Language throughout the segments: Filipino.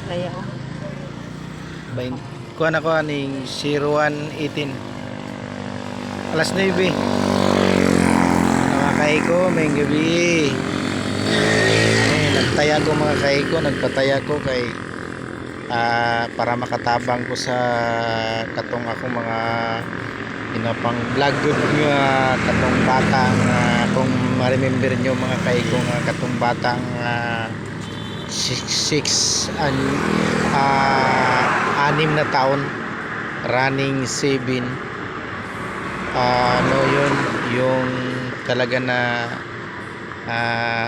Kaya Kuha na ko aning 0118 alas 9 mga kaiko may gabi. Nagtaya ko mga kaiko, nagpataya ko kay para makatabang ko sa katong ako mga ginapang vlog good nga katong batang kung ma-remember nyo mga kaiko nga katong batang 6 and 6 na taon running 7 ano yun yung talaga na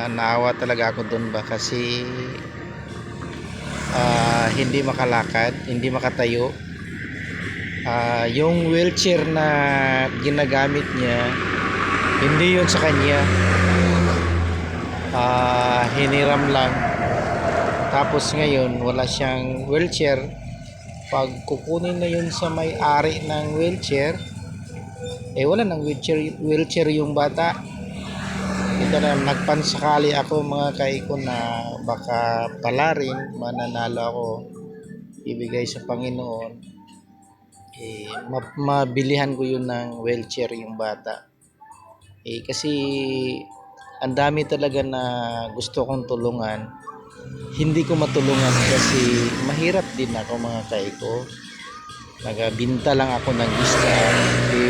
naawa talaga ako doon ba kasi hindi makalakad, hindi makatayo. Yung wheelchair na ginagamit niya hindi yun sa kanya, hiniram lang. Tapos ngayon wala siyang wheelchair. Pag kukunin na yun sa may-ari ng wheelchair, wala nang wheelchair yung bata. Ito na, nagpansakali ako mga kaiko na baka pala rin mananalo ako, ibigay sa Panginoon, mabilihan ko yun ng wheelchair yung bata. Kasi ang dami talaga na gusto kong tulungan, hindi ko matulungan kasi mahirap din ako mga kaiko. Nagbinta lang ako ng isda,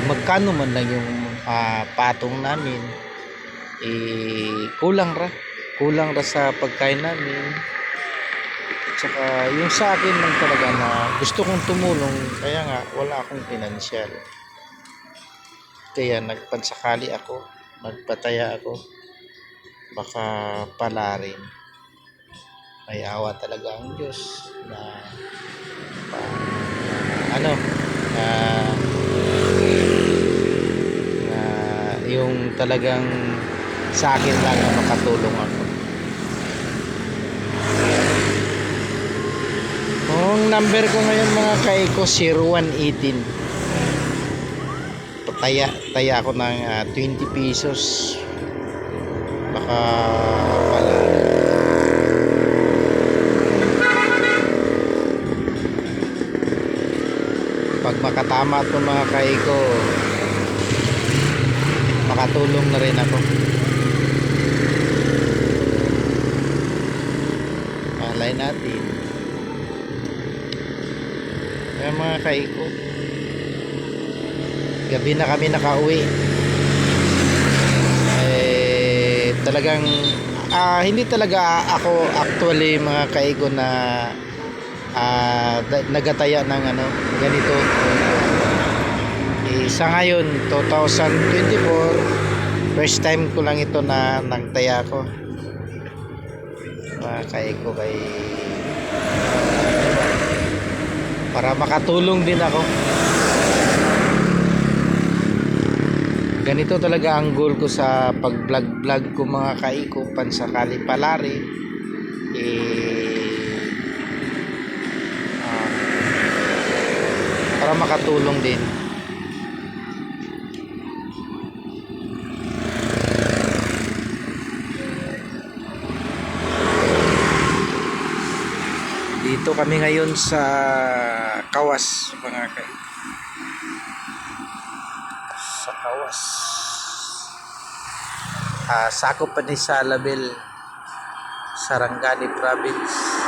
magkano man lang yung patong namin, kulang ra sa pagkain namin. At saka yung sa akin lang talaga na gusto kong tumulong, kaya nga wala akong pinansyal, kaya nagpansakali ako, nagpataya ako, baka pala rin. May awa talaga ang Diyos na ano na yung talagang sa akin lang na makatulong ako. Ang number ko ngayon mga kaiko 0118. Taya ako ng 20 pesos, baka pala. Pag makatama ito mga kaiko, makatulong na rin ako. Malay natin. Kaya mga kaiko, gabi na kami nakauwi. Talagang hindi talaga ako actually mga kaiko na nagataya ng ganito. Sa ngayon 2024 first time ko lang ito na nagtaya ko mga kaiko, kay para makatulong din ako. Ganito talaga ang goal ko sa pag-vlog ko mga kaiko, pansakali palari, para makatulong din. Dito kami ngayon sa Kawas mga kaiko, sa Kawas, sakop pa ni Salabel, Sarangani Province.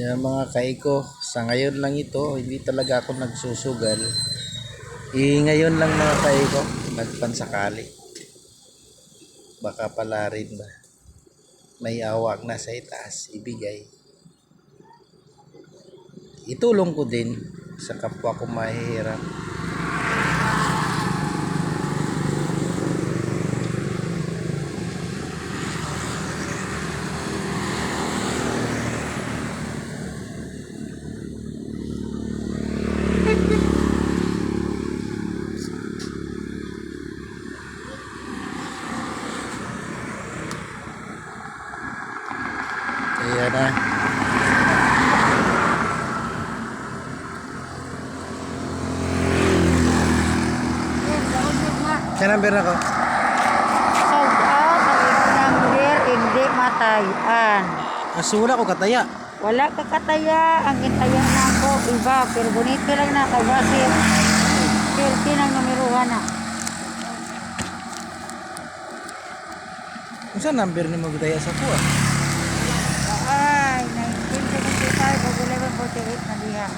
Yan mga kaiko, sa ngayon lang ito, hindi talaga ako nagsusugal. Ngayon lang mga kaiko, nagpansakali. Baka pala rin ba, may awak na sa itaas, ibigay. Itulong ko din sa kapwa ko mahihirap. Ayan na. Sa number ako. Sold out ang iyong number, hindi matayan. Asula ko kataya. Wala ka kataya, ang kitaya na ako, iba, pero bonito lang na, kabasir. Swerte ng numeruhan na. Kung saan number ni mo kataya sa ko Ay, 1975 o 1148 na diha.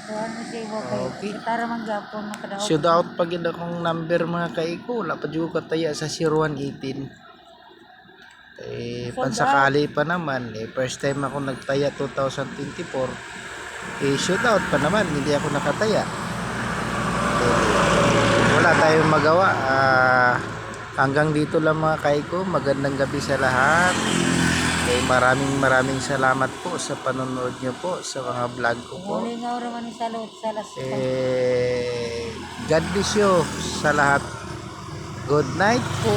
Tuhan mo siya ibo kayo. Okay. Kitara man gapon na kadaog. Shoot out pag yun akong number mga kaiko. Wala pa dyan ko kataya sa 0118. Pansakali pa naman. First time ako nagtaya 2024. Shoot out pa naman. Hindi ako nakataya. Wala tayong magawa. Hanggang dito lang mga kaiko. Magandang gabi sa lahat. Maraming salamat po sa panonood nyo po sa mga vlog ko po. Muli nga naman ni salud sa las. God bless you sa lahat. Good night po.